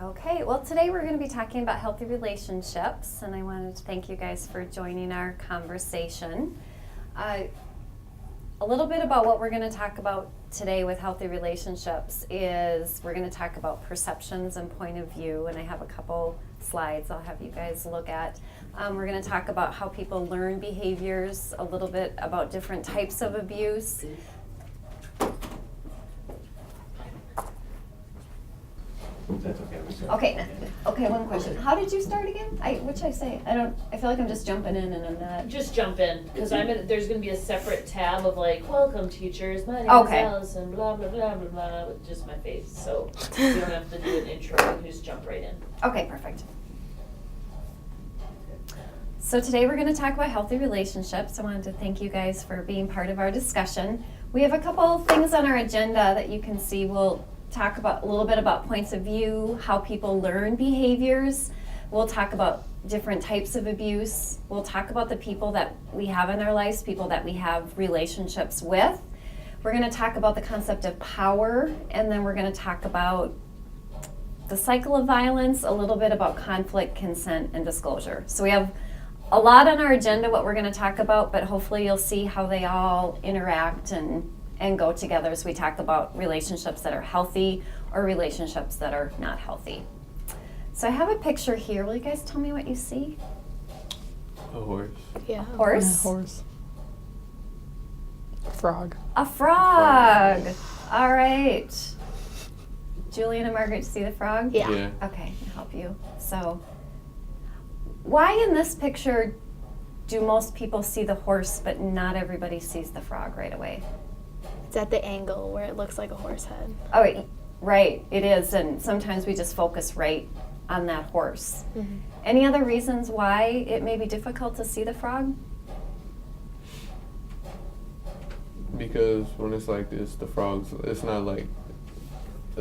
Okay, well today we're going to be talking about healthy relationships, and I wanted to thank you guys for joining our conversation. A little bit about what we're going to talk about today with healthy relationships is we're going to talk about perceptions and point of view, and I have a couple slides I'll have you guys look at. We're going to talk about how people learn behaviors, a little bit about different types of abuse. That's okay. Okay, one question. How did you start again? What should I say? I feel like I'm just jumping in and I'm not. Just jump in, because there's going to be a separate tab of like, welcome teachers, my name Okay. is Allison, blah, blah, blah, blah, blah, with just my face. So you don't have to do an intro, you can just jump right in. Okay, perfect. So today we're going to talk about healthy relationships. I wanted to thank you guys for being part of our discussion. We have a couple things on our agenda that you can see. We'll talk about a little bit about points of view, how people learn behaviors. We'll talk about different types of abuse. We'll talk about the people that we have in our lives, people that we have relationships with. We're going to talk about the concept of power, and then we're going to talk about the cycle of violence, a little bit about conflict, consent, and disclosure. So we have a lot on our agenda, what we're going to talk about, but hopefully you'll see how they all interact and go together as we talk about relationships that are healthy or relationships that are not healthy. So I have a picture here. Will you guys tell me what you see? A horse. Yeah. Horse? Yeah, horse. Frog. A frog. All right. Julian and Margaret, see the frog? Yeah. Okay, I'll help you. So why in this picture do most people see the horse but not everybody sees the frog right away? It's at the angle where it looks like a horse head. Oh, right, it is, and sometimes we just focus right on that horse. Mm-hmm. Any other reasons why it may be difficult to see the frog? Because when it's like this, the frogs, it's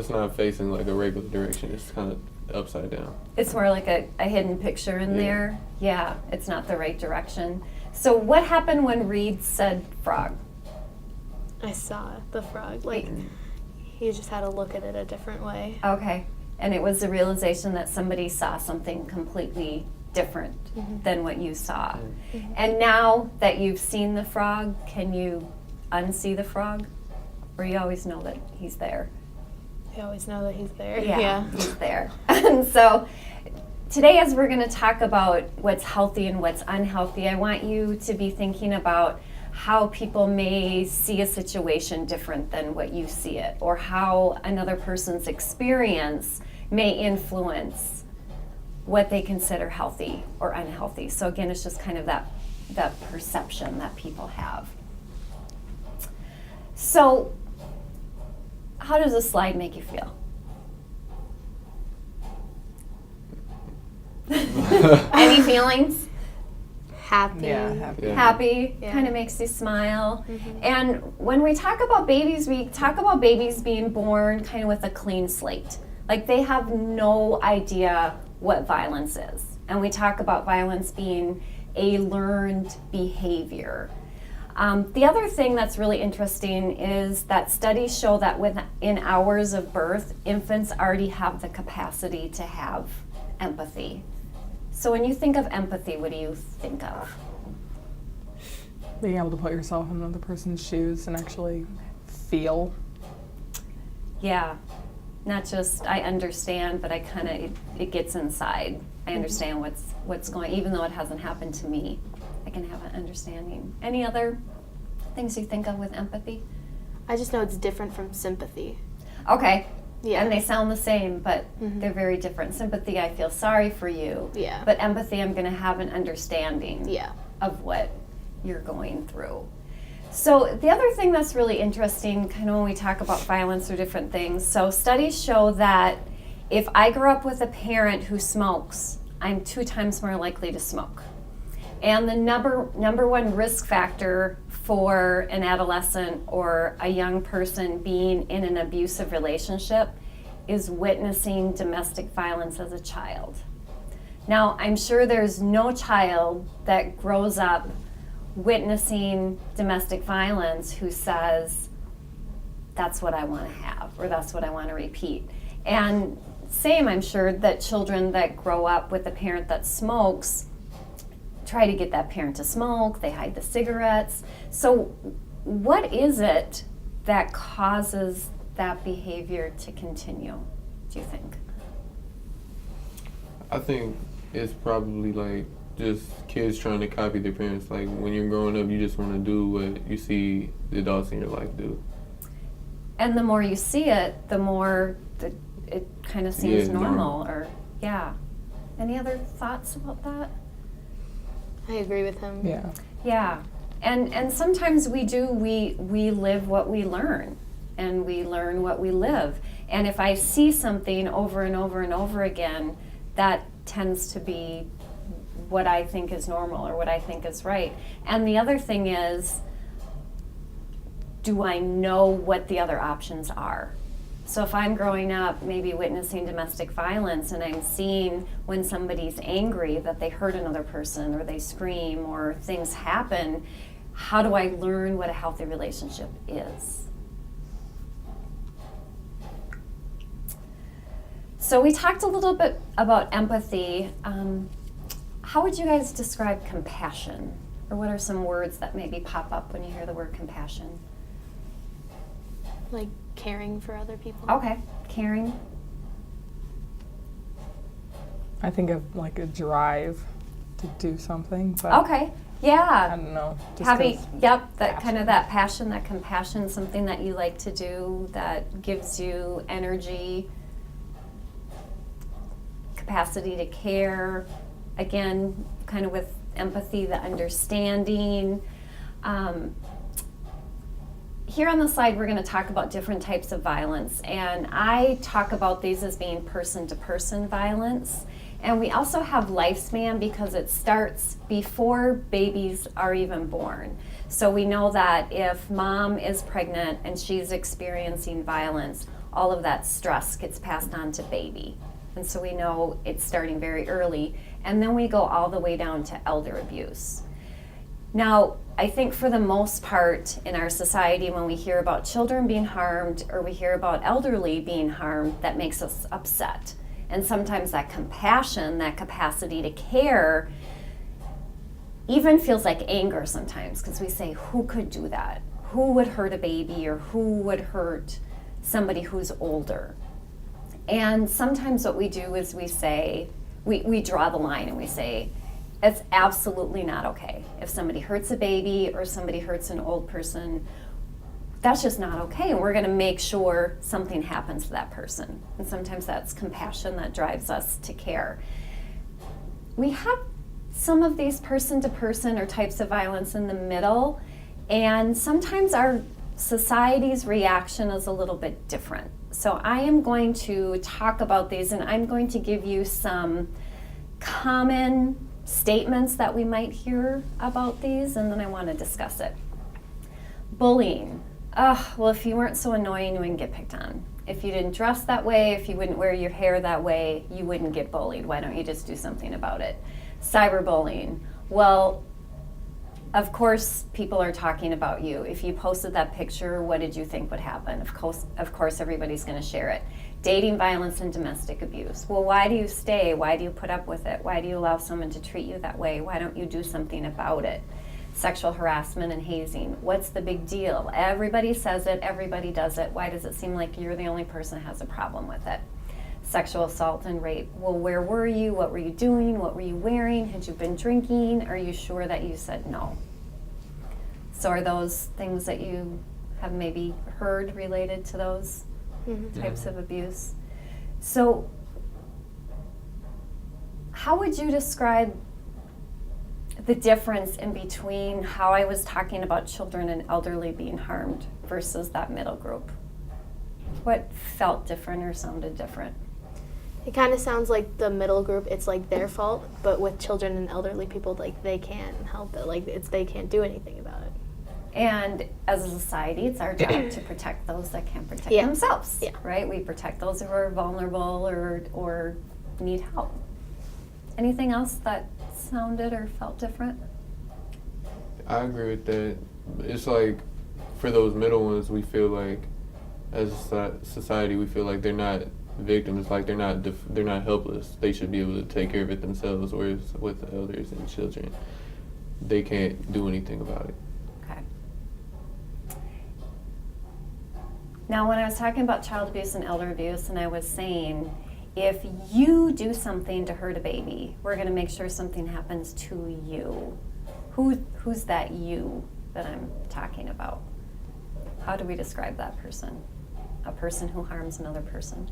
not facing like a regular direction. It's kind of upside down. It's more like a hidden picture in Yeah. there. Yeah, it's not the right direction. So what happened when Reed said frog? I saw the frog. Like, he just had to look at it a different way. Okay, and it was the realization that somebody saw something completely different than what you saw. Mm-hmm. And now that you've seen the frog, can you unsee the frog? Or you always know that he's there? You always know that he's there. Yeah, he's there. And so today, as we're going to talk about what's healthy and what's unhealthy, I want you to be thinking about how people may see a situation different than what you see it, or how another person's experience may influence what they consider healthy or unhealthy. So again, it's just kind of that perception that people have. So how does this slide make you feel? Any feelings? Happy. Yeah, happy. Yeah. Happy, Yeah. kind of makes you smile. Mhm. And when we talk about babies, we talk about babies being born kind of with a clean slate. Like they have no idea what violence is. And we talk about violence being a learned behavior. The other thing that's really interesting is that studies show that within hours of birth, infants already have the capacity to have empathy. So when you think of empathy, what do you think of? Being able to put yourself in another person's shoes and actually feel. Yeah, not just I understand, but I kind of it gets inside. I understand what's going, even though it hasn't happened to me. I can have an understanding. Any other things you think of with empathy? I just know it's different from sympathy. Okay. Yeah. And they sound the same, but Mhm. they're very different. Sympathy, I feel sorry for you. Yeah. But empathy, I'm going to have an understanding Yeah. of what you're going through. So the other thing that's really interesting, kind of when we talk about violence or different things, so studies show that if I grew up with a parent who smokes, I'm 2 times more likely to smoke. And the number one risk factor for an adolescent or a young person being in an abusive relationship is witnessing domestic violence as a child. Now, I'm sure there's no child that grows up witnessing domestic violence who says, that's what I want to have, or that's what I want to repeat. And same, I'm sure that children that grow up with a parent that smokes try to get that parent to smoke, they hide the cigarettes. So what is it that causes that behavior to continue, do you think? I think it's probably like just kids trying to copy their parents. Like when you're growing up, you just want to do what you see the adults in your life do. And the more you see it, the more it kind of seems Yeah, normal, normal. or, yeah. Any other thoughts about that? I agree with him. Yeah. Yeah, and sometimes we live what we learn, and we learn what we live. And if I see something over and over and over again, that tends to be what I think is normal or what I think is right. And the other thing is, do I know what the other options are? So if I'm growing up maybe witnessing domestic violence and I'm seeing when somebody's angry that they hurt another person or they scream or things happen, how do I learn what a healthy relationship is? So we talked a little bit about empathy. How would you guys describe compassion? Or what are some words that maybe pop up when you hear the word compassion? Like caring for other people. Okay, caring. I think of like a drive to do something, but Okay, I yeah. don't know. Just Having, 'cause yep, that kind of passion. that passion, that compassion, something that you like to do that gives you energy, capacity to care. Again, kind of with empathy, the understanding. Here on the slide, we're going to talk about different types of violence, and I talk about these as being person-to-person violence. And we also have lifespan because it starts before babies are even born. So we know that if mom is pregnant and she's experiencing violence, all of that stress gets passed on to baby. And so we know it's starting very early. And then we go all the way down to elder abuse. Now, I think for the most part in our society, when we hear about children being harmed or we hear about elderly being harmed, that makes us upset. And sometimes that compassion, that capacity to care, even feels like anger sometimes, because we say, who could do that? Who would hurt a baby, or who would hurt somebody who's older? And sometimes what we do is we say, we draw the line and we say, it's absolutely not okay. If somebody hurts a baby or somebody hurts an old person, that's just not okay. And we're going to make sure something happens to that person. And sometimes that's compassion that drives us to care. We have some of these person-to-person or types of violence in the middle, and sometimes our society's reaction is a little bit different. So I am going to talk about these, and I'm going to give you some common statements that we might hear about these, and then I want to discuss it. Bullying. Well, if you weren't so annoying, you wouldn't get picked on. If you didn't dress that way, if you wouldn't wear your hair that way, you wouldn't get bullied. Why don't you just do something about it? Cyberbullying. Well, of course, people are talking about you. If you posted that picture, what did you think would happen? Of course, everybody's going to share it. Dating violence and domestic abuse. Well, why do you stay? Why do you put up with it? Why do you allow someone to treat you that way? Why don't you do something about it? Sexual harassment and hazing. What's the big deal? Everybody says it, everybody does it. Why does it seem like you're the only person that has a problem with it? Sexual assault and rape. Well, where were you? What were you doing? What were you wearing? Had you been drinking? Are you sure that you said no? So are those things that you have maybe heard related to those types of abuse? So how would you describe the difference in between how I was talking about children and elderly being harmed versus that middle group? What felt different or sounded different? It kind of sounds like the middle group, it's like their fault, but with children and elderly people, like they can't help it. Like they can't do anything about it. And as a society, it's our job to protect those that can't protect Yeah. themselves, Yeah. right? We protect those who are vulnerable or need help. Anything else that sounded or felt different? I agree with that. It's like for those middle ones, we feel like as a society, we feel like they're not victims, like they're not helpless. They should be able to take care of it themselves. Whereas with the elders and children, they can't do anything about it. Okay. Now, when I was talking about child abuse and elder abuse, and I was saying, if you do something to hurt a baby, we're going to make sure something happens to you. Who's that you that I'm talking about? How do we describe that person? A person who harms another person.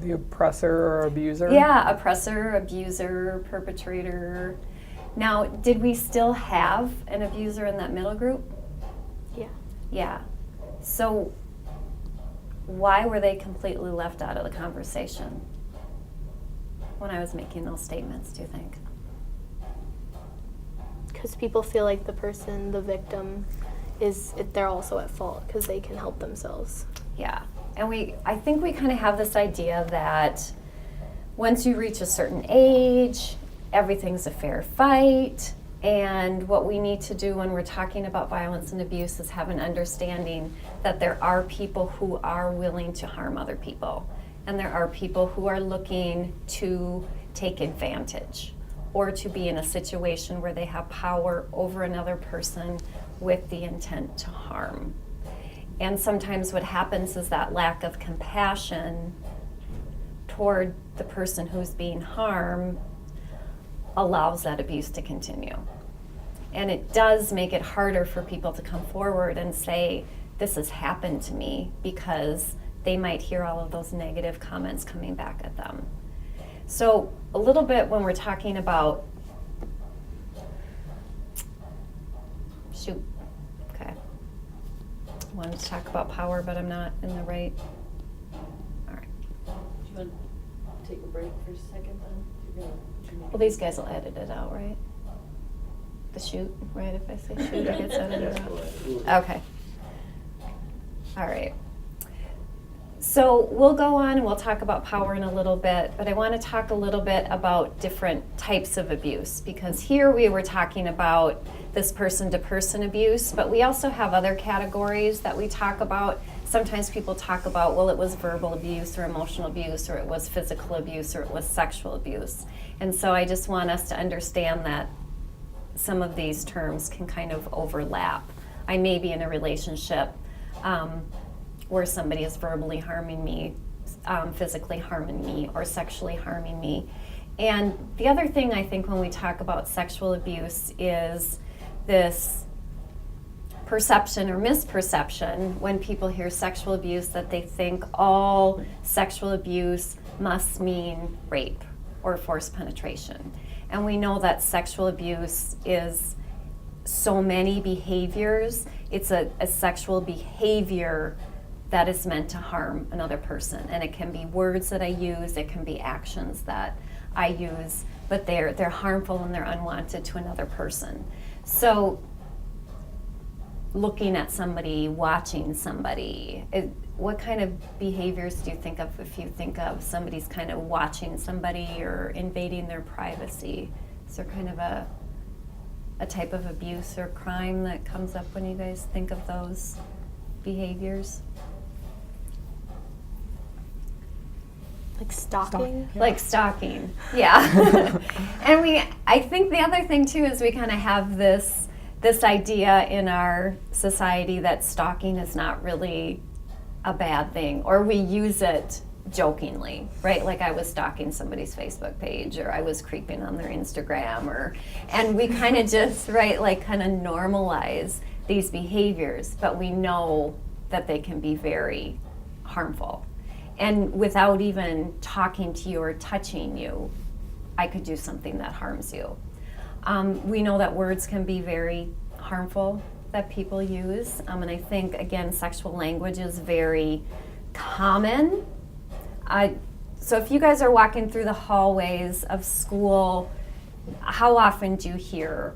The oppressor or abuser? Yeah, oppressor, abuser, perpetrator. Now, did we still have an abuser in that middle group? Yeah. Yeah. So why were they completely left out of the conversation when I was making those statements, do you think? Because people feel like the victim, they're also at fault because they can help themselves. Yeah. And I think we kind of have this idea that once you reach a certain age, everything's a fair fight. And what we need to do when we're talking about violence and abuse is have an understanding that there are people who are willing to harm other people. And there are people who are looking to take advantage or to be in a situation where they have power over another person with the intent to harm. And sometimes what happens is that lack of compassion toward the person who's being harmed allows that abuse to continue. And it does make it harder for people to come forward and say, this has happened to me, because they might hear all of those negative comments coming back at them. So a little bit when we're talking about, okay. I wanted to talk about power, but I'm not in the right, all right. Do you want to take a break for a second then? Well, these guys will edit it out, right? The shoot, right? If I say shoot, it gets edited out. Okay. All right. So we'll go on and we'll talk about power in a little bit, but I want to talk a little bit about different types of abuse, because here we were talking about this person-to-person abuse, but we also have other categories that we talk about. Sometimes people talk about, well, it was verbal abuse or emotional abuse, or it was physical abuse, or it was sexual abuse. And so I just want us to understand that some of these terms can kind of overlap. I may be in a relationship where somebody is verbally harming me, physically harming me, or sexually harming me. And the other thing I think when we talk about sexual abuse is this perception or misperception when people hear sexual abuse, that they think all sexual abuse must mean rape or forced penetration. And we know that sexual abuse is so many behaviors. It's a sexual behavior that is meant to harm another person. And it can be words that I use, it can be actions that I use, but they're harmful and they're unwanted to another person. So looking at somebody, watching somebody, what kind of behaviors do you think of if you think of somebody's kind of watching somebody or invading their privacy? Is there kind of a type of abuse or crime that comes up when you guys think of those behaviors? Like stalking? Yeah. Like stalking, yeah. And I think the other thing too is we kind of have this idea in our society that stalking is not really a bad thing, or we use it jokingly, right? Like I was stalking somebody's Facebook page, or I was creeping on their Instagram, and we kind of just, right, like kind of normalize these behaviors, but we know that they can be very harmful. And without even talking to you or touching you, I could do something that harms you. We know that words can be very harmful that people use. And I think, again, sexual language is very common. So if you guys are walking through the hallways of school, how often do you hear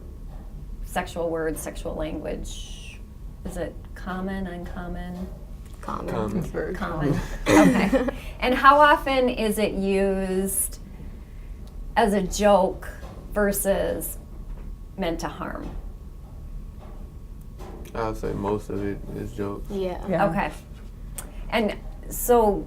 sexual words, sexual language? Is it common, uncommon? Common. It's very Common. Okay. And how often is it used as a joke versus meant to harm? I would say most of it is jokes. Yeah. Yeah. Okay. And so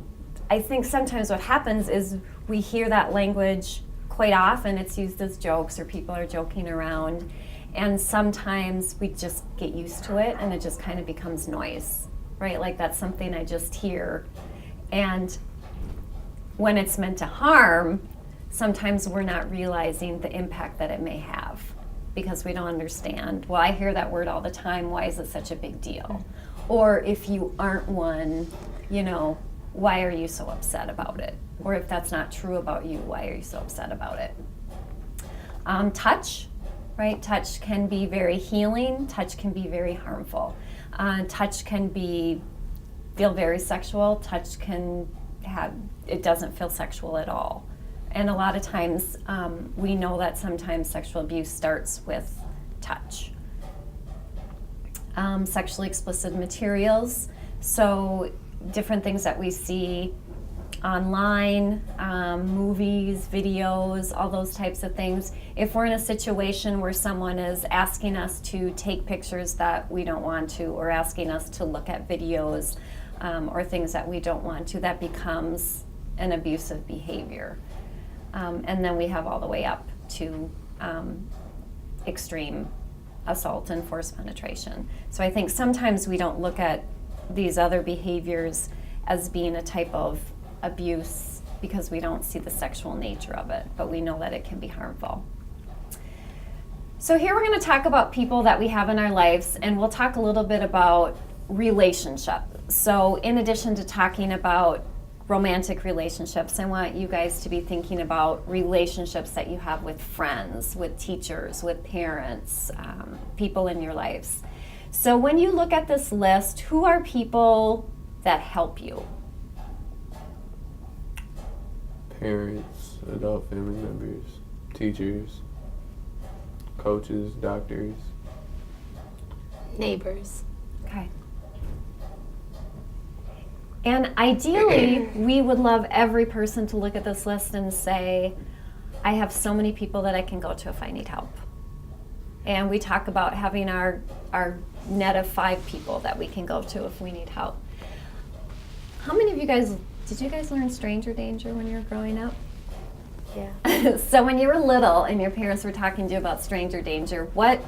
I think sometimes what happens is we hear that language quite often. It's used as jokes or people are joking around. And sometimes we just get used to it and it just kind of becomes noise, right? Like that's something I just hear. And when it's meant to harm, sometimes we're not realizing the impact that it may have because we don't understand. Well, I hear that word all the time. Why is it such a big deal? Or if you aren't one, you know, why are you so upset about it? Or if that's not true about you, why are you so upset about it? Touch, right? Touch can be very healing. Touch can be very harmful. Touch can feel very sexual. Touch can it doesn't feel sexual at all. And a lot of times we know that sometimes sexual abuse starts with touch. Sexually explicit materials, so different things that we see online, movies, videos, all those types of things. If we're in a situation where someone is asking us to take pictures that we don't want to, or asking us to look at videos or things that we don't want to, that becomes an abusive behavior. And then we have all the way up to extreme assault and forced penetration. So I think sometimes we don't look at these other behaviors as being a type of abuse because we don't see the sexual nature of it, but we know that it can be harmful. So here we're going to talk about people that we have in our lives, and we'll talk a little bit about relationship. So in addition to talking about romantic relationships, I want you guys to be thinking about relationships that you have with friends, with teachers, with parents, people in your lives. So when you look at this list, who are people that help you? Parents, adult family members, teachers, coaches, doctors. Neighbors. Okay. And ideally, we would love every person to look at this list and say, I have so many people that I can go to if I need help. And we talk about having our net of 5 people that we can go to if we need help. How many of you guys, did you guys learn stranger danger when you were growing up? Yeah. So when you were little and your parents were talking to you about stranger danger, what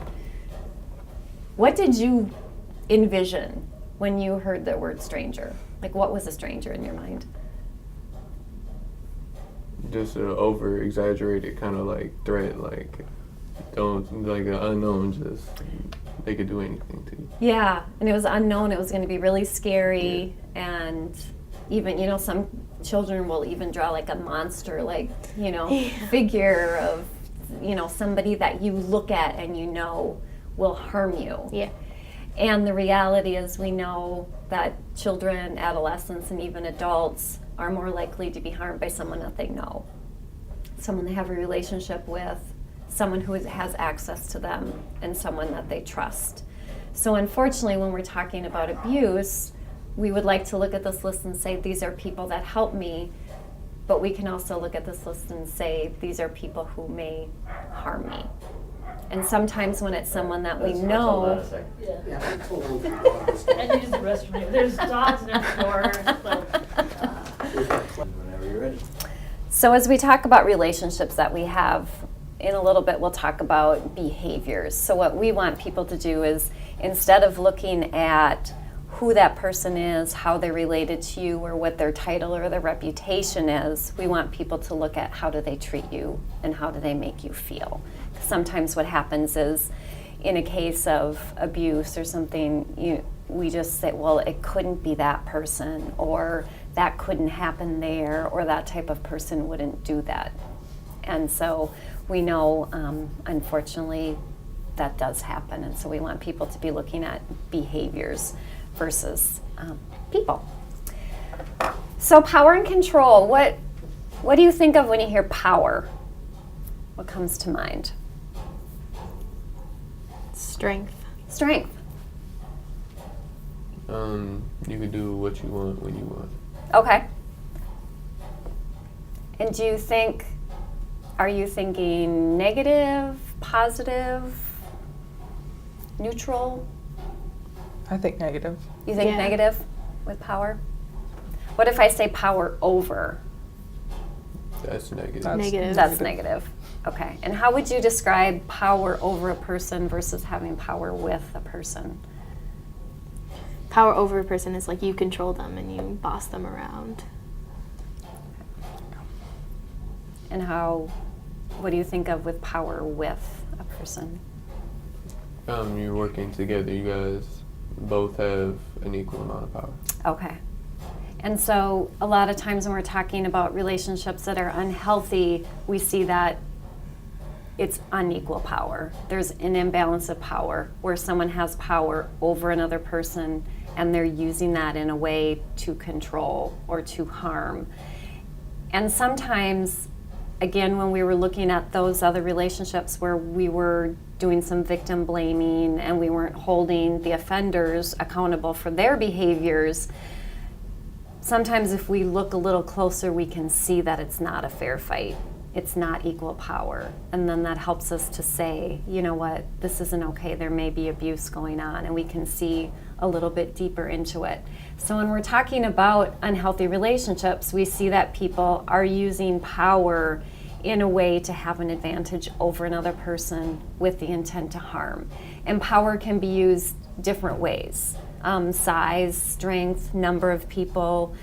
did you envision when you heard the word stranger? Like, what was a stranger in your mind? Just an over-exaggerated kind of like threat, like don't like the unknown. Just they could do anything to you. Yeah, and it was unknown. It was going to be really scary, and even some children will even draw like a monster, like figure of somebody that you look at and will harm you. Yeah. And the reality is we know that children, adolescents, and even adults are more likely to be harmed by someone that they know, someone they have a relationship with, someone who has access to them, and someone that they trust. So unfortunately, when we're talking about abuse, we would like to look at this list and say, these are people that help me, but we can also look at this list and say, these are people who may harm me. And sometimes when it's someone that we know, Yeah. Hold on for the And use the restroom. There's dogs next door. Whenever you're ready. so as we talk about relationships that we have, in a little bit we'll talk about behaviors. So what we want people to do is, instead of looking at who that person is, how they're related to you, or what their title or their reputation is, we want people to look at how do they treat you and how do they make you feel. Sometimes what happens is, in a case of abuse or something, we just say, well, it couldn't be that person, or that couldn't happen there, or that type of person wouldn't do that. And so we know, unfortunately, that does happen. And so we want people to be looking at behaviors versus people. So power and control, what do you think of when you hear power? What comes to mind? Strength. Strength. You can do what you want when you want. Okay. And do you think, are you thinking negative, positive, neutral? I think negative. You think Yeah. negative with power? What if I say power over? That's negative. Negative. That's negative. Okay. And how would you describe power over a person versus having power with a person? Power over a person is like you control them and you boss them around. And what do you think of with power with a person? You're working together. You guys both have an equal amount of power. Okay. And so a lot of times when we're talking about relationships that are unhealthy, we see that it's unequal power. There's an imbalance of power where someone has power over another person and they're using that in a way to control or to harm. And sometimes, again, when we were looking at those other relationships where we were doing some victim blaming and we weren't holding the offenders accountable for their behaviors, sometimes if we look a little closer, we can see that it's not a fair fight. It's not equal power. And then that helps us to say, you know what, this isn't okay. There may be abuse going on, and we can see a little bit deeper into it. So when we're talking about unhealthy relationships, we see that people are using power in a way to have an advantage over another person with the intent to harm. And power can be used different ways. Size, strength, number of people,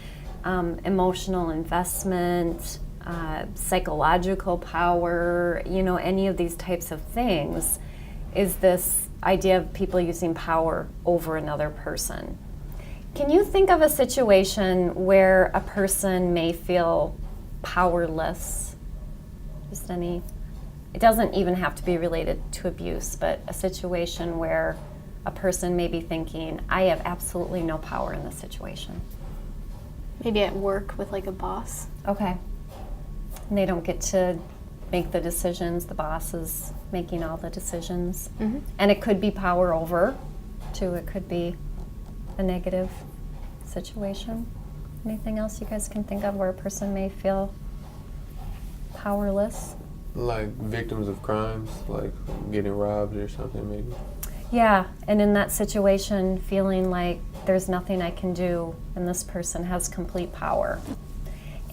emotional investment, psychological power, any of these types of things is this idea of people using power over another person. Can you think of a situation where a person may feel powerless? Just any, it doesn't even have to be related to abuse, but a situation where a person may be thinking, I have absolutely no power in this situation. Maybe at work with like a boss. Okay. And they don't get to make the decisions. The boss is making all the decisions. Mm-hmm. And it could be power over, too. It could be a negative situation. Anything else you guys can think of where a person may feel powerless? Like victims of crimes, like getting robbed or something, maybe. Yeah, and in that situation, feeling like there's nothing I can do, and this person has complete power.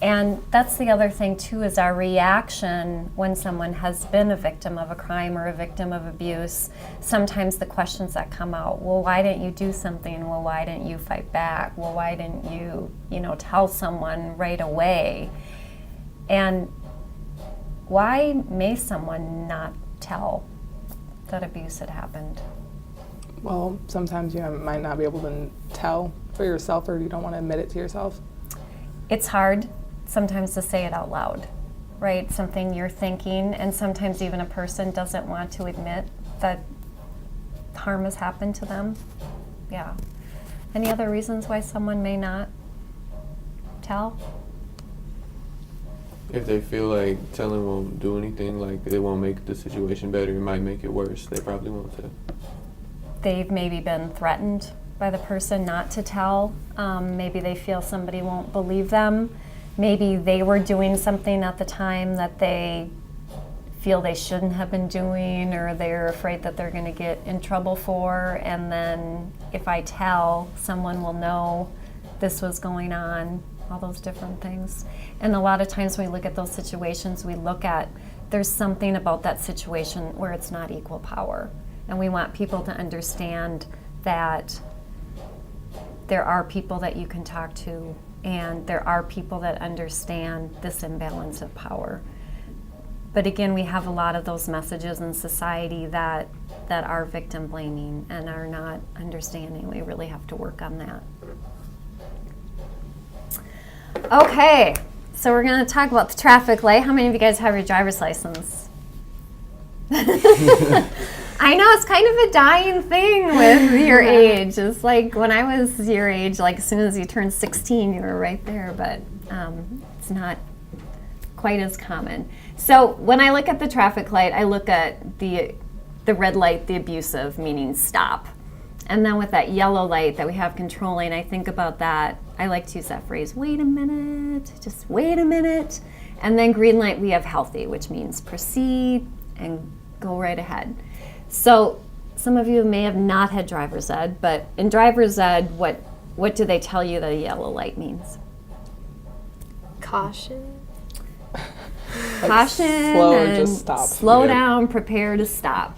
And that's the other thing, too, is our reaction when someone has been a victim of a crime or a victim of abuse. Sometimes the questions that come out, well, why didn't you do something? Well, why didn't you fight back? Well, why didn't you, tell someone right away? And why may someone not tell that abuse had happened? Well, sometimes you might not be able to tell for yourself, or you don't want to admit it to yourself. It's hard sometimes to say it out loud, right? Something you're thinking, and sometimes even a person doesn't want to admit that harm has happened to them. Yeah. Any other reasons why someone may not tell? If they feel like telling won't do anything, like it won't make the situation better, it might make it worse, they probably won't tell. They've maybe been threatened by the person not to tell. Maybe they feel somebody won't believe them. Maybe they were doing something at the time that they feel they shouldn't have been doing, or they're afraid that they're going to get in trouble for, and then if I tell, someone will know this was going on, all those different things. And a lot of times when we look at those situations, we look at there's something about that situation where it's not equal power. And we want people to understand that there are people that you can talk to, and there are people that understand this imbalance of power. But again, we have a lot of those messages in society that are victim blaming and are not understanding. We really have to work on that. Okay, so we're going to talk about the traffic light. How many of you guys have your driver's license? I know, it's kind of a dying thing with your age. It's like when I was your age, like as soon as you turned 16, you were right there, but it's not quite as common. So when I look at the traffic light, I look at the red light, the abusive, meaning stop. And then with that yellow light that we have controlling, I think about that. I like to use that phrase, wait a minute, just wait a minute. And then green light, we have healthy, which means proceed and go right ahead. So some of you may have not had driver's ed, but in driver's ed, what do they tell you that a yellow light means? Caution. Like, Caution slow, and just stop. slow Yeah. down, prepare to stop.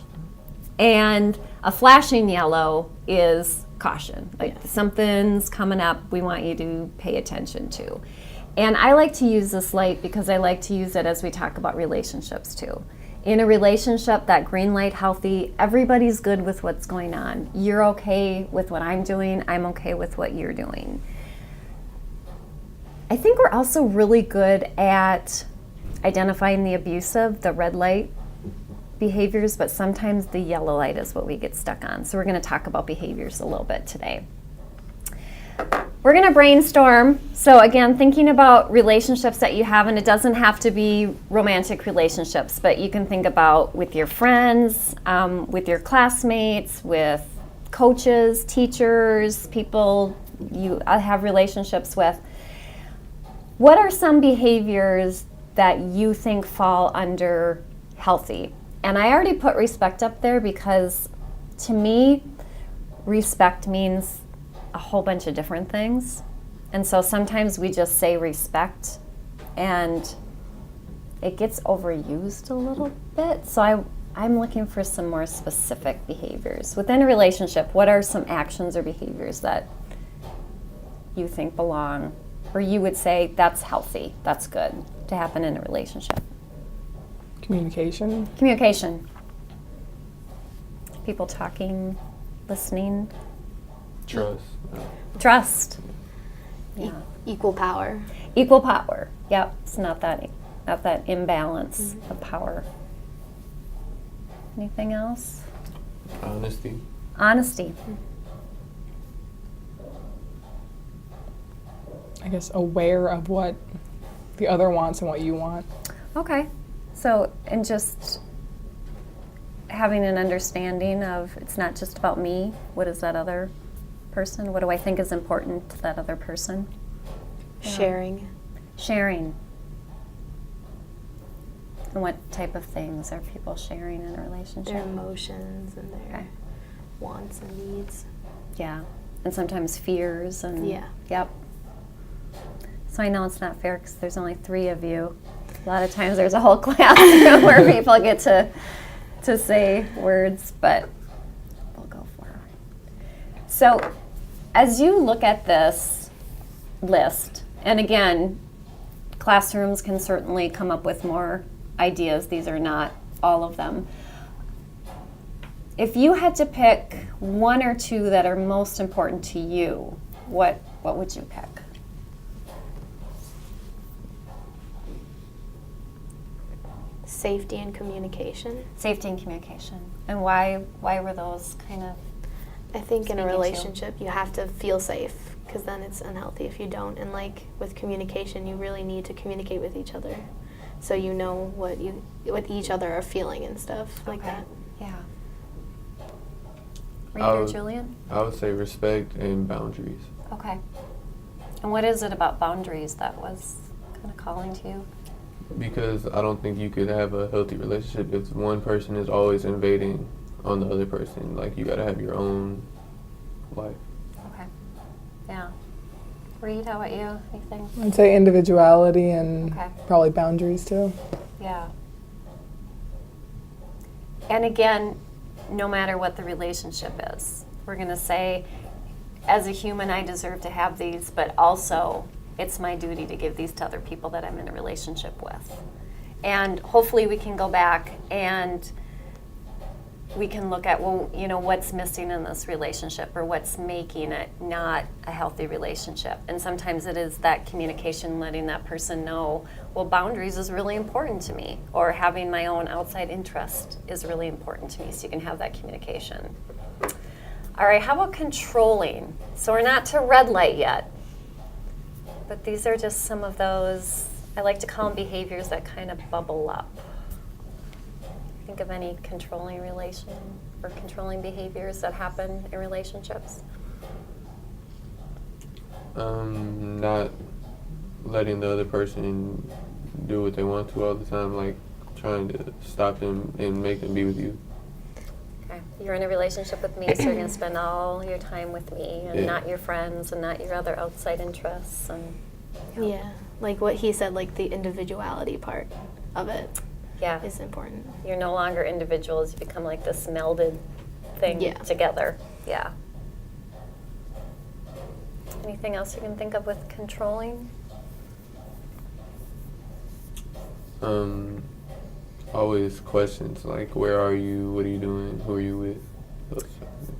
And a flashing yellow is caution. Like something's coming up, we want you to pay attention to. And I like to use this light because I like to use it as we talk about relationships too. In a relationship, that green light, healthy, everybody's good with what's going on. You're okay with what I'm doing, I'm okay with what you're doing. I think we're also really good at identifying the abusive, the red light behaviors, but sometimes the yellow light is what we get stuck on. So we're going to talk about behaviors a little bit today. We're going to brainstorm. So again, thinking about relationships that you have, and it doesn't have to be romantic relationships, but you can think about with your friends, with your classmates, with coaches, teachers, people you have relationships with. What are some behaviors that you think fall under healthy? And I already put respect up there because to me, respect means a whole bunch of different things. And so sometimes we just say respect and it gets overused a little bit. So I'm looking for some more specific behaviors. Within a relationship, what are some actions or behaviors that you think belong, or you would say that's healthy, that's good to happen in a relationship? Communication. Communication. People talking, listening. Trust. Trust. Yeah. Equal power. Equal power. Yep. It's not that imbalance of power. Anything else? Honesty. Honesty. I guess aware of what the other wants and what you want. Okay. So, and just having an understanding of it's not just about me. What is that other person? What do I think is important to that other person? Sharing. Sharing. And what type of things are people sharing in a relationship? Their emotions and their Okay. wants and needs. Yeah. And sometimes fears and Yeah. Yep. So I know it's not fair because there's only 3 of you. A lot of times there's a whole classroom where people get to say words, but we'll go for it. So as you look at this list, and again, classrooms can certainly come up with more ideas. These are not all of them. If you had to pick 1 or 2 that are most important to you, what would you pick? Safety and communication. Safety and communication. And why were those kind of? I think in a Speaking to. relationship you have to feel safe because then it's unhealthy if you don't. And like with communication, you really need to communicate with each other, so you know what each other are feeling and stuff like that. Yeah. Reed or would- Julian? I would say respect and boundaries. Okay. And what is it about boundaries that was kind of calling to you? Because I don't think you could have a healthy relationship if one person is always invading on the other person. Like, you gotta have your own life. Okay. Yeah. Reed, how about you? Anything? I'd say individuality and Okay. probably boundaries too. Yeah. And again, no matter what the relationship is, we're going to say, as a human, I deserve to have these, but also it's my duty to give these to other people that I'm in a relationship with. And hopefully we can go back and we can look at, well, you know, what's missing in this relationship or what's making it not a healthy relationship. And sometimes it is that communication, letting that person know, well, boundaries is really important to me, or having my own outside interest is really important to me, so you can have that communication. All right, how about controlling? So we're not to red light yet, but these are just some of those, I like to call them behaviors that kind of bubble up. Think of any controlling relation or controlling behaviors that happen in relationships? Not letting the other person do what they want to all the time, like trying to stop them and make them be with you. Okay, you're in a relationship with me, so you're going to spend all your time with me and Yeah. not your friends and not your other outside interests. And Yeah, like what he said, like the individuality part of it Yeah. is important. You're no longer individuals, you become like this melded thing Yeah. together. Yeah. Anything else you can think of with controlling? Always questions like, where are you? What are you doing? Who are you with? Those type of things.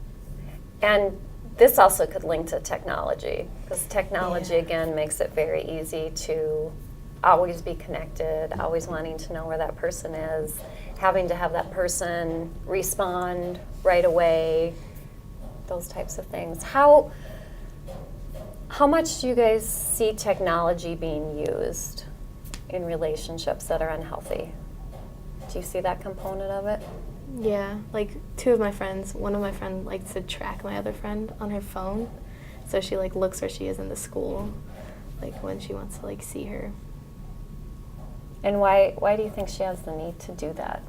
And this also could link to technology, because technology, again, makes it very easy to always be connected, always wanting to know where that person is, having to have that person respond right away, those types of things. How much do you guys see technology being used in relationships that are unhealthy? Do you see that component of it? Yeah, like two of my friends, one of my friends likes to track my other friend on her phone. So she like looks where she is in the school, like when she wants to like see her. And why do you think she has the need to do that?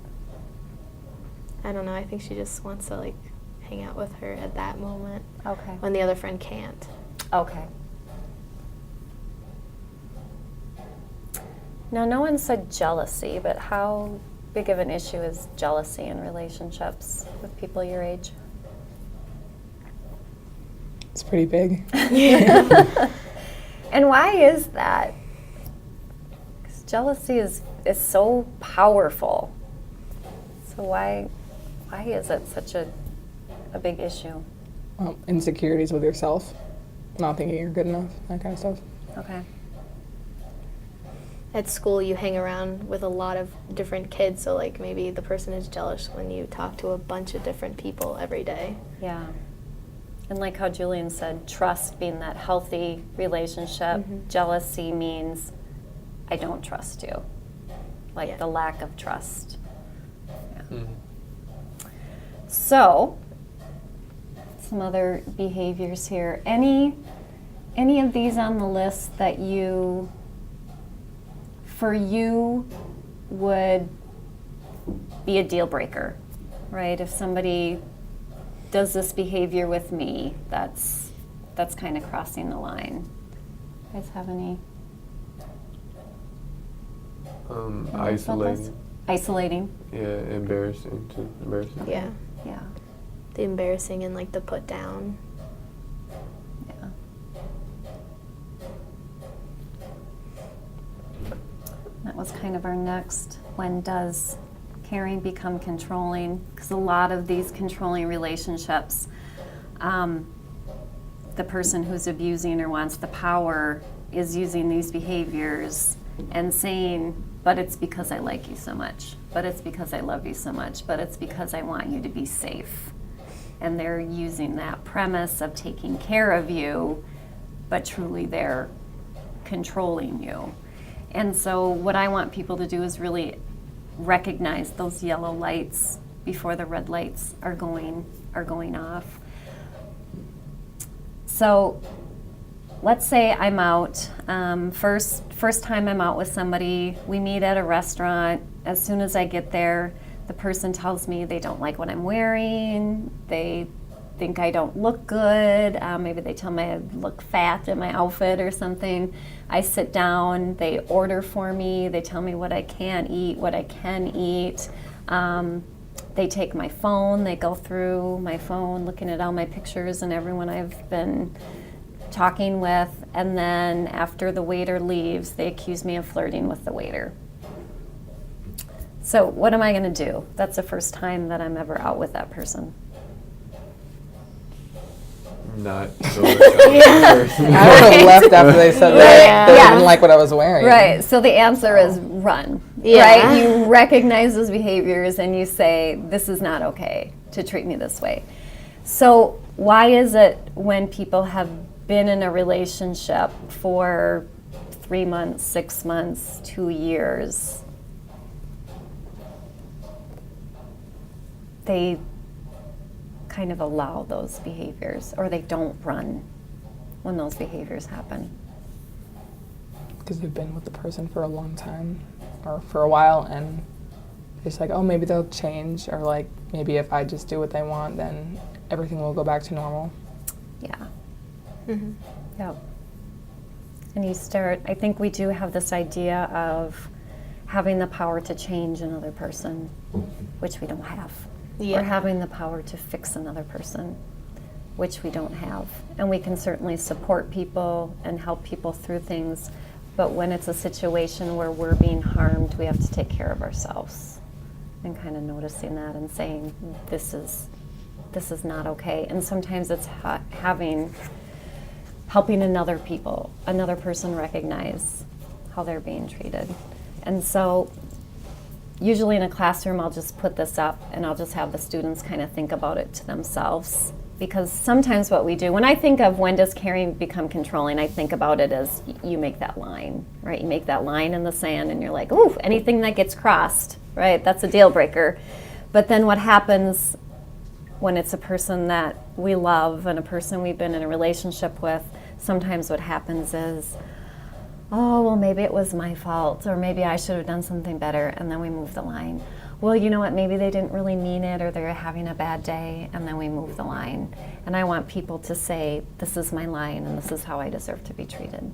I don't know, I think she just wants to like hang out with her at that moment Okay. when the other friend can't. Okay. Now, no one said jealousy, but how big of an issue is jealousy in relationships with people your age? It's pretty big. And why is that? Because jealousy is so powerful. So why is it such a big issue? Insecurities with yourself, not thinking you're good enough, that kind of stuff. Okay. At school, you hang around with a lot of different kids, so like maybe the person is jealous when you talk to a bunch of different people every day. Yeah. And like how Julian said, trust being that healthy relationship, Mhm. jealousy means I don't trust you. Like Yeah. the lack of trust. Yeah. Mhm. So, some other behaviors here. Any of these on the list that for you would be a deal breaker, right? If somebody does this behavior with me, that's kind of crossing the line. You guys have any? thoughts about this? Isolating. Isolating. Yeah, embarrassing too. Embarrassing. Yeah. Yeah. The embarrassing and like the put down. Yeah. That was kind of our next, when does caring become controlling? Because a lot of these controlling relationships, the person who's abusing or wants the power is using these behaviors and saying, but it's because I like you so much, but it's because I love you so much, but it's because I want you to be safe. And they're using that premise of taking care of you, but truly they're controlling you. And so what I want people to do is really recognize those yellow lights before the red lights are going off. So let's say I'm out, first time I'm out with somebody, we meet at a restaurant. As soon as I get there, the person tells me they don't like what I'm wearing, they think I don't look good, maybe they tell me I look fat in my outfit or something. I sit down, they order for me, they tell me what I can't eat, what I can eat. They take my phone, they go through my phone looking at all my pictures and everyone I've been talking with, and then after the waiter leaves, they accuse me of flirting with the waiter. So what am I going to do? That's the first time that I'm ever out with that person. Not go with that person. I would have left after they said that they Yeah. didn't like what I was wearing. Right, so the answer is run, Yeah. right? You recognize those behaviors and you say, this is not okay to treat me this way. So why is it when people have been in a relationship for 3 months, 6 months, 2 years, they kind of allow those behaviors, or they don't run when those behaviors happen? Because they've been with the person for a long time or for a while, and it's like, oh, maybe they'll change, or like maybe if I just do what they want, then everything will go back to normal. Yeah. Mm-hmm. Yep. And you start, I think we do have this idea of having the power to change another person, which we don't have. Yeah. Or having the power to fix another person, which we don't have. And we can certainly support people and help people through things, but when it's a situation where we're being harmed, we have to take care of ourselves. And kind of noticing that and saying, this is not okay. And sometimes it's helping another person recognize how they're being treated. And so usually in a classroom, I'll just put this up and I'll just have the students kind of think about it to themselves. Because sometimes what we do, when I think of when does caring become controlling, I think about it as you make that line, right? You make that line in the sand and you're like, ooh, anything that gets crossed, right? That's a deal breaker. But then what happens when it's a person that we love and a person we've been in a relationship with, sometimes what happens is, oh, well, maybe it was my fault, or maybe I should have done something better, and then we move the line. Well, you know what, maybe they didn't really mean it, or they're having a bad day, and then we move the line. And I want people to say, this is my line, and this is how I deserve to be treated.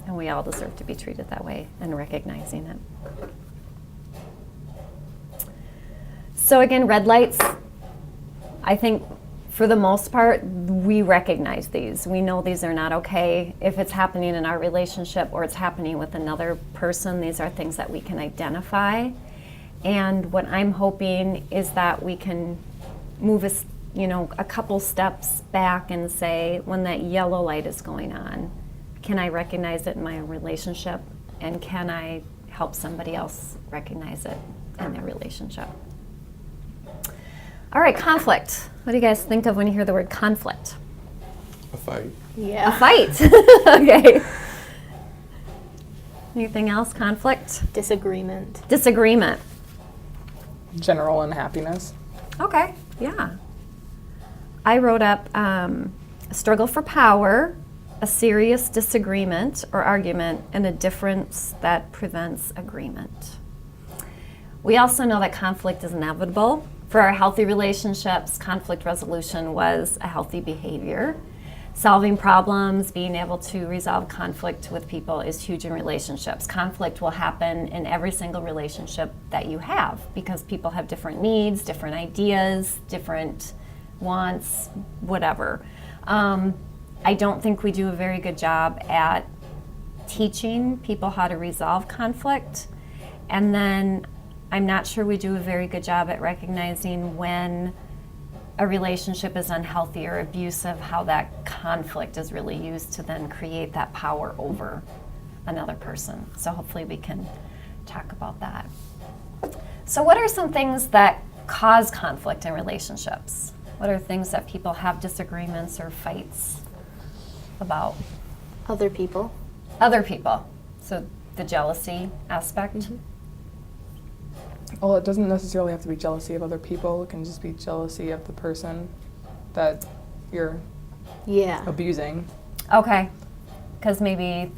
And we all deserve to be treated that way, and recognizing it. So again, red lights, I think for the most part, we recognize these. We know these are not okay. If it's happening in our relationship or it's happening with another person, these are things that we can identify. And what I'm hoping is that we can move a couple steps back and say, when that yellow light is going on, can I recognize it in my relationship? And can I help somebody else recognize it in their relationship? All right, conflict. What do you guys think of when you hear the word conflict? A fight. Yeah. A fight. Okay. Anything else? Conflict? Disagreement. Disagreement. General unhappiness. Okay, yeah. I wrote up a struggle for power, a serious disagreement or argument, and a difference that prevents agreement. We also know that conflict is inevitable. For our healthy relationships, conflict resolution was a healthy behavior. Solving problems, being able to resolve conflict with people is huge in relationships. Conflict will happen in every single relationship that you have because people have different needs, different ideas, different wants, whatever. I don't think we do a very good job at teaching people how to resolve conflict. And then I'm not sure we do a very good job at recognizing when a relationship is unhealthy or abusive, how that conflict is really used to then create that power over another person. So hopefully we can talk about that. So what are some things that cause conflict in relationships? What are things that people have disagreements or fights about? Other people. Other people. So the jealousy aspect. Mm-hmm. Well, it doesn't necessarily have to be jealousy of other people. It can just be jealousy of the person that you're Yeah. abusing. Okay. Because maybe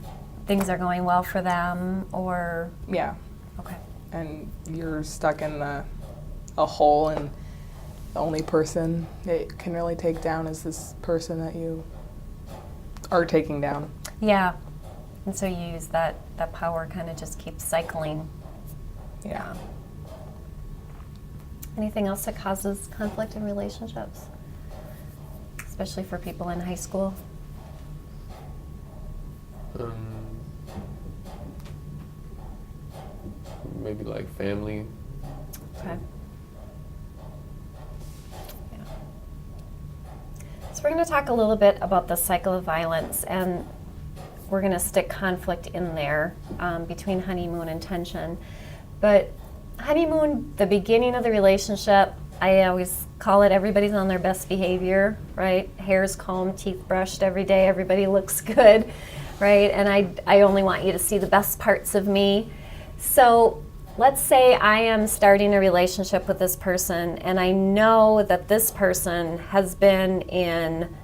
things are going well for them or... Yeah. Okay. And you're stuck in a hole, and the only person it can really take down is this person that you are taking down. Yeah. And so you use that power kind of just keeps cycling. Yeah. Anything else that causes conflict in relationships? Especially for people in high school? Maybe like family. Okay. Yeah. So we're going to talk a little bit about the cycle of violence, and we're going to stick conflict in there between honeymoon and tension. But honeymoon, the beginning of the relationship, I always call it everybody's on their best behavior, right? Hair's combed, teeth brushed every day, everybody looks good, right? And I only want you to see the best parts of me. So let's say I am starting a relationship with this person, and I know that this person has been in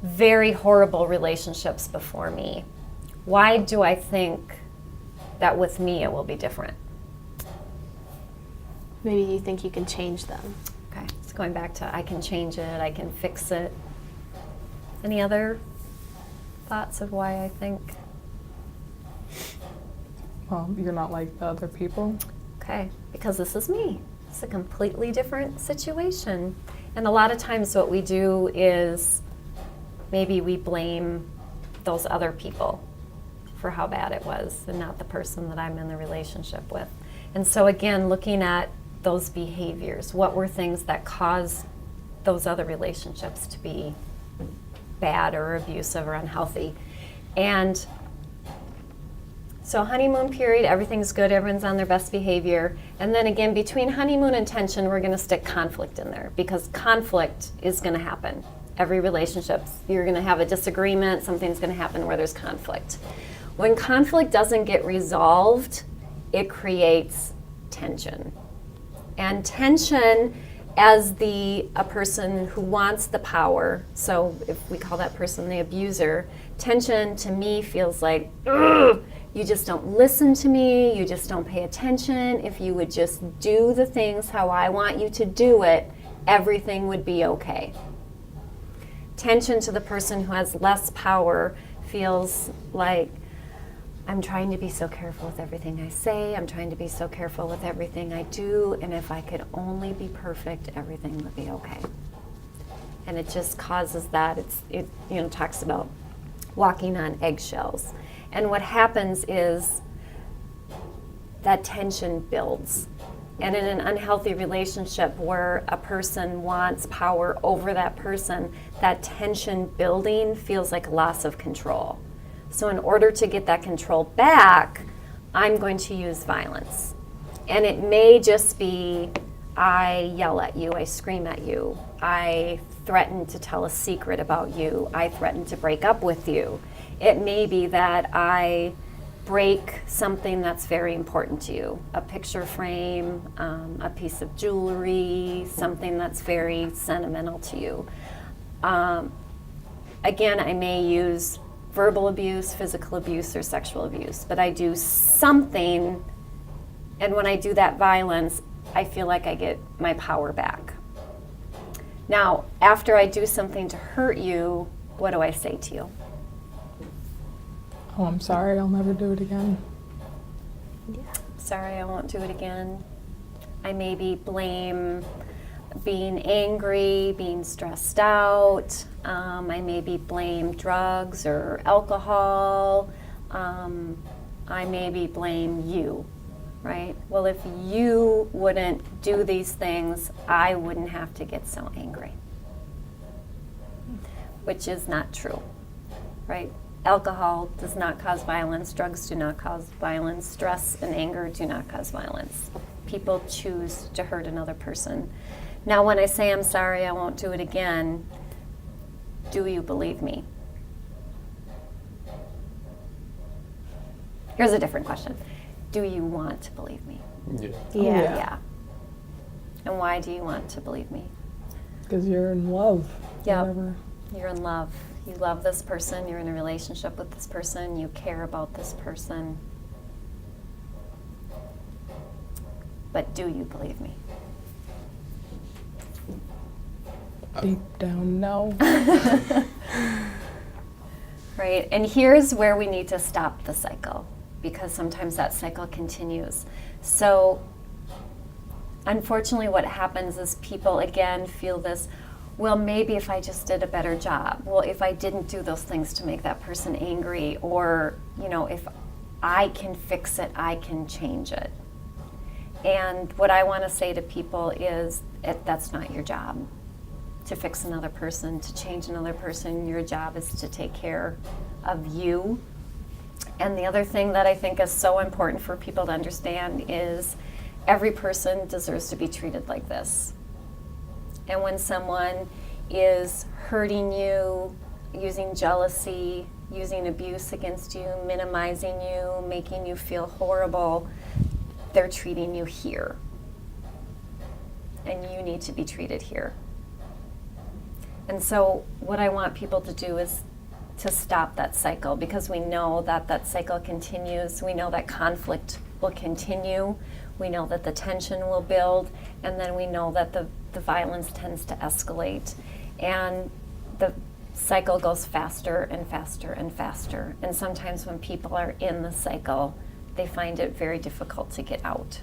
very horrible relationships before me. Why do I think that with me it will be different? Maybe you think you can change them. Okay, it's going back to I can change it, I can fix it. Any other thoughts of why I think Well, you're not like the other people. Okay, because this is me. It's a completely different situation. And a lot of times what we do is maybe we blame those other people for how bad it was and not the person that I'm in the relationship with. And so again, looking at those behaviors, what were things that caused those other relationships to be bad or abusive or unhealthy? And so honeymoon period, everything's good, everyone's on their best behavior. And then again, between honeymoon and tension, we're gonna stick conflict in there because conflict is gonna happen. Every relationship, you're gonna have a disagreement, something's gonna happen where there's conflict. When conflict doesn't get resolved, it creates tension. And tension, as a person who wants the power, so if we call that person the abuser, tension to me feels like, ugh, you just don't listen to me, you just don't pay attention. If you would just do the things how I want you to do it, everything would be okay. Tension to the person who has less power feels like, I'm trying to be so careful with everything I say, I'm trying to be so careful with everything I do, and if I could only be perfect, everything would be okay. And it just causes that, it talks about walking on eggshells. And what happens is that tension builds. And in an unhealthy relationship where a person wants power over that person, that tension building feels like loss of control. So in order to get that control back, I'm going to use violence. And it may just be, I yell at you, I scream at you, I threaten to tell a secret about you, I threaten to break up with you. It may be that I break something that's very important to you, a picture frame, a piece of jewelry, something that's very sentimental to you. Again, I may use verbal abuse, physical abuse, or sexual abuse, but I do something, and when I do that violence, I feel like I get my power back. Now, after I do something to hurt you, what do I say to you? Oh, I'm sorry, I'll never do it again. Sorry, I won't do it again. I maybe blame being angry, being stressed out. I maybe blame drugs or alcohol. I maybe blame you, right? Well, if you wouldn't do these things, I wouldn't have to get so angry, which is not true, right? Alcohol does not cause violence, drugs do not cause violence, stress and anger do not cause violence. People choose to hurt another person. Now when I say I'm sorry, I won't do it again, do you believe me? Here's a different question. Do you want to believe me? Yeah. Yeah. Yeah. And why do you want to believe me? Because you're in love. Yep. Whatever. You're in love. You love this person, you're in a relationship with this person, you care about this person. But do you believe me? Deep down, no. Right, and here's where we need to stop the cycle, because sometimes that cycle continues. So, unfortunately what happens is people again feel this, well, maybe if I just did a better job. Well, if I didn't do those things to make that person angry, or, if I can fix it, I can change it. And what I want to say to people is that's not your job to fix another person, to change another person. Your job is to take care of you. And the other thing that I think is so important for people to understand is every person deserves to be treated like this. And when someone is hurting you, using jealousy, using abuse against you, minimizing you, making you feel horrible, they're treating you here. And you need to be treated here. And so what I want people to do is to stop that cycle, because we know that that cycle continues. We know that conflict will continue. We know that the tension will build, and then we know that the violence tends to escalate. And the cycle goes faster and faster and faster. And sometimes when people are in the cycle, they find it very difficult to get out.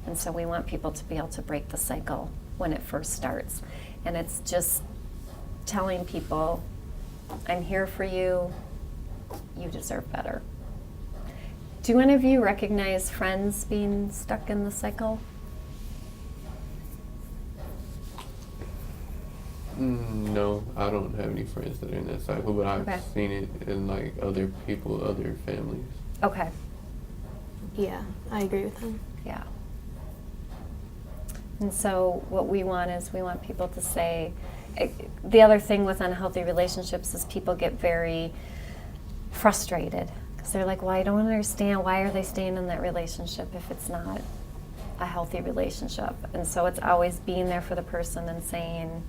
And so we want people to be able to break the cycle when it first starts. And it's just telling people, I'm here for you, you deserve better. Do any of you recognize friends being stuck in the cycle? No, I don't have any friends that are in that cycle, but I've Okay. seen it in like other people, other families. Okay, Yeah, I agree with them. yeah. And so what we want is we want people to say, the other thing with unhealthy relationships is people get very frustrated because they're like, well, I don't understand, why are they staying in that relationship if it's not a healthy relationship? And so it's always being there for the person and saying,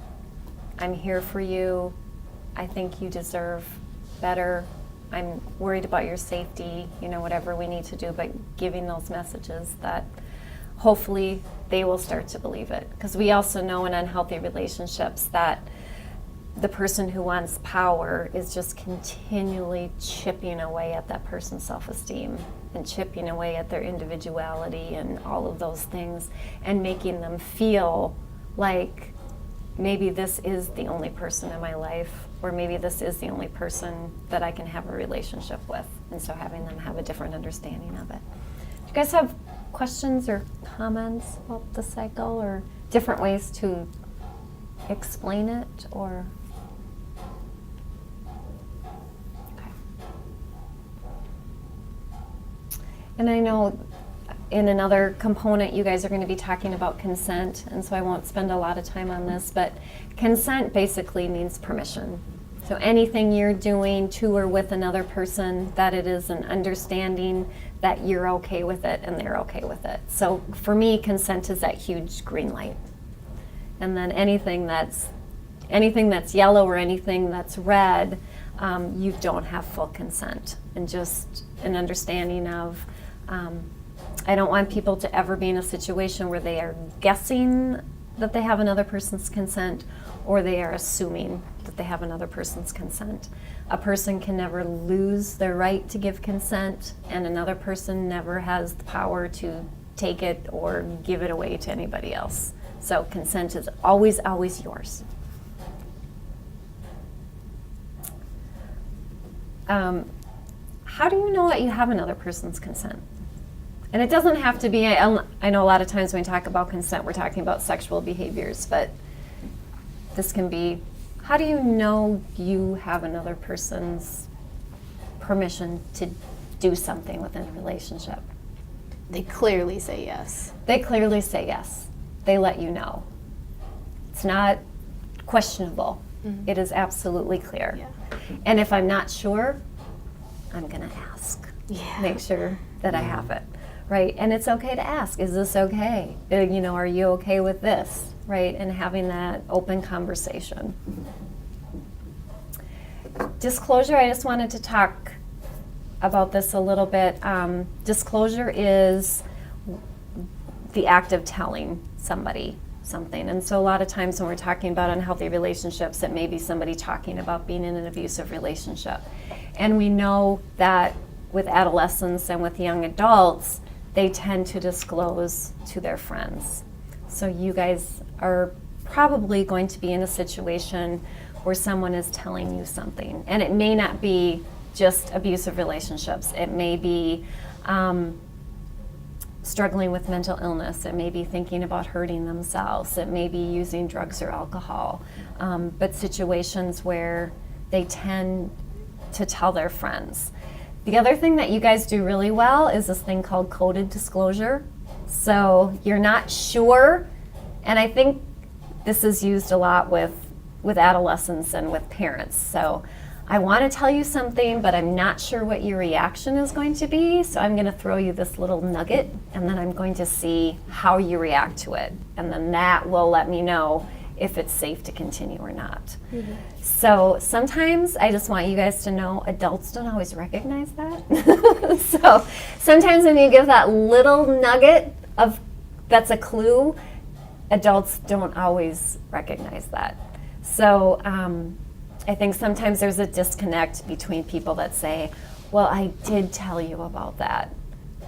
I'm here for you, I think you deserve better, I'm worried about your safety, whatever we need to do, but giving those messages that hopefully they will start to believe it. Because we also know in unhealthy relationships that the person who wants power is just continually chipping away at that person's self-esteem and chipping away at their individuality and all of those things and making them feel like maybe this is the only person in my life, or maybe this is the only person that I can have a relationship with. And so having them have a different understanding of it. Do you guys have questions or comments about the cycle or different ways to explain it or? Okay. And I know in another component you guys are going to be talking about consent, and so I won't spend a lot of time on this, but consent basically means permission. So anything you're doing to or with another person, that it is an understanding that you're okay with it and they're okay with it. So for me, consent is that huge green light. And then anything that's yellow or anything that's red, you don't have full consent. And just an understanding of, I don't want people to ever be in a situation where they are guessing that they have another person's consent or they are assuming that they have another person's consent. A person can never lose their right to give consent, and another person never has the power to take it or give it away to anybody else. So consent is always, always yours. How do you know that you have another person's consent? And it doesn't have to be, I know a lot of times when we talk about consent, we're talking about sexual behaviors, but this can be, how do you know you have another person's permission to do something within a relationship? They clearly say yes. They clearly say yes. They let you know. It's not questionable. Mhm. It is absolutely clear. Yeah. And if I'm not sure, I'm gonna ask. Yeah. Make sure that I have it, right? And it's okay to ask, is this okay? Are you okay with this, right? And having that open conversation. Disclosure, I just wanted to talk about this a little bit. Disclosure is the act of telling somebody something. And so a lot of times when we're talking about unhealthy relationships, it may be somebody talking about being in an abusive relationship. And we know that with adolescents and with young adults, they tend to disclose to their friends. So you guys are probably going to be in a situation where someone is telling you something. And it may not be just abusive relationships. It may be struggling with mental illness. It may be thinking about hurting themselves. It may be using drugs or alcohol. But situations where they tend to tell their friends. The other thing that you guys do really well is this thing called coded disclosure. So you're not sure, and I think this is used a lot with adolescents and with parents. So I want to tell you something, but I'm not sure what your reaction is going to be, so I'm going to throw you this little nugget, and then I'm going to see how you react to it. And then that will let me know if it's safe to continue or not. Mm-hmm. So sometimes I just want you guys to know adults don't always recognize that. So sometimes when you give that little nugget that's a clue, adults don't always recognize that. So I think sometimes there's a disconnect between people that say, well, I did tell you about that,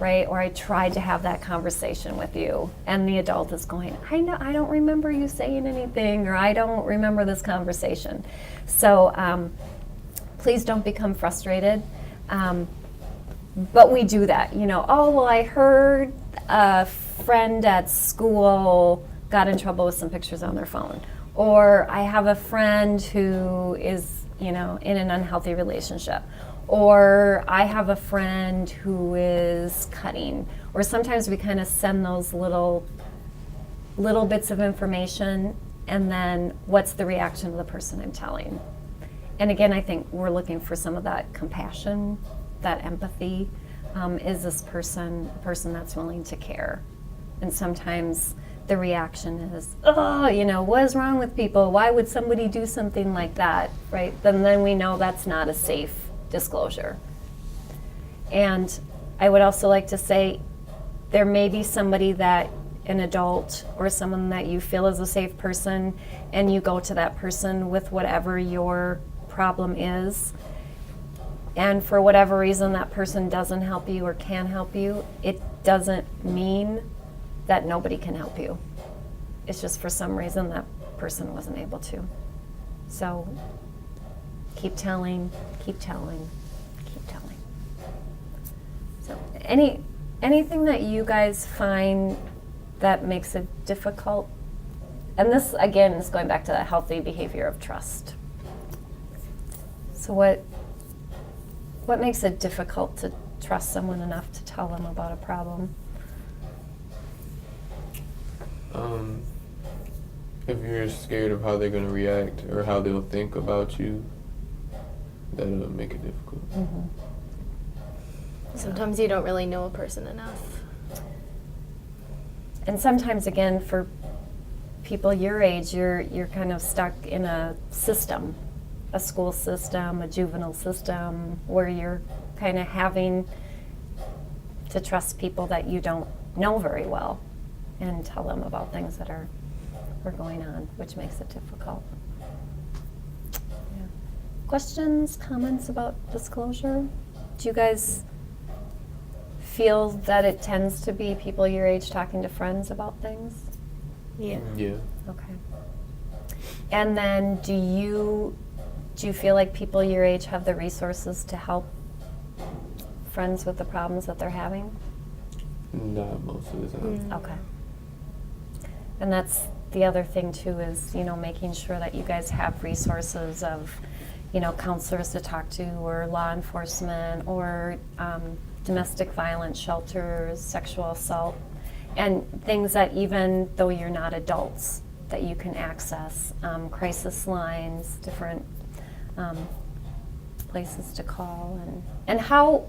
right? Or I tried to have that conversation with you, and the adult is going, I don't remember you saying anything, or I don't remember this conversation. So please don't become frustrated. But we do that, oh, well, I heard a friend at school got in trouble with some pictures on their phone. Or I have a friend who is, in an unhealthy relationship. Or I have a friend who is cutting. Or sometimes we kind of send those little bits of information, and then what's the reaction of the person I'm telling? And again, I think we're looking for some of that compassion, that empathy. Is this person a person that's willing to care? And sometimes the reaction is, what is wrong with people? Why would somebody do something like that, right? Then we know that's not a safe disclosure. And I would also like to say, there may be somebody that, an adult or someone that you feel is a safe person, and you go to that person with whatever your problem is, and for whatever reason that person doesn't help you or can help you, it doesn't mean that nobody can help you. It's just for some reason that person wasn't able to. So keep telling, keep telling, keep telling. So anything that you guys find that makes it difficult, and this again is going back to that healthy behavior of trust. So what makes it difficult to trust someone enough to tell them about a problem? If you're scared of how they're going to react or how they'll think about you, that'll make it difficult. Mm-hmm. Sometimes you don't really know a person enough. And sometimes, again, for people your age, you're kind of stuck in a system, a school system, a juvenile system, where you're kind of having to trust people that you don't know very well and tell them about things that are going on, which makes it difficult. Yeah. Questions, comments about disclosure? Do you guys feel that it tends to be people your age talking to friends about things? Yeah. Yeah. Okay. And then do you feel like people your age have the resources to help friends with the problems that they're having? Not most of the time. Okay. And that's the other thing too, is, making sure that you guys have resources of, counselors to talk to, or law enforcement, or domestic violence shelters, sexual assault, and things that even though you're not adults, that you can access, crisis lines, different places to call. And how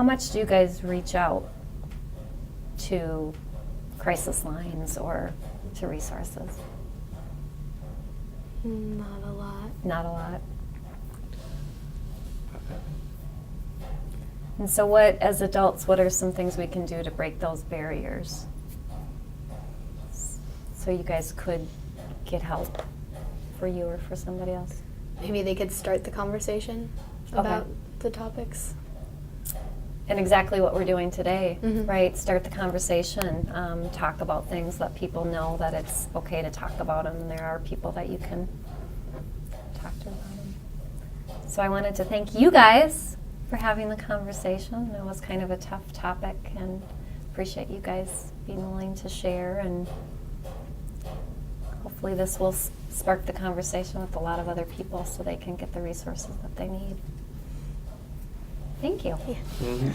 much do you guys reach out to crisis lines or to resources? Not a lot. Not a lot. And so as adults, what are some things we can do to break those barriers so you guys could get help for you or for somebody else? Maybe they could start the conversation about the topics. And exactly what we're doing today, Mhm. right? Start the conversation, talk about things, let people know that it's okay to talk about them, and there are people that you can talk to about them. So I wanted to thank you guys for having the conversation. It was kind of a tough topic, and appreciate you guys being willing to share, and hopefully this will spark the conversation with a lot of other people so they can get the resources that they need. Thank you. Yeah. Mm-hmm.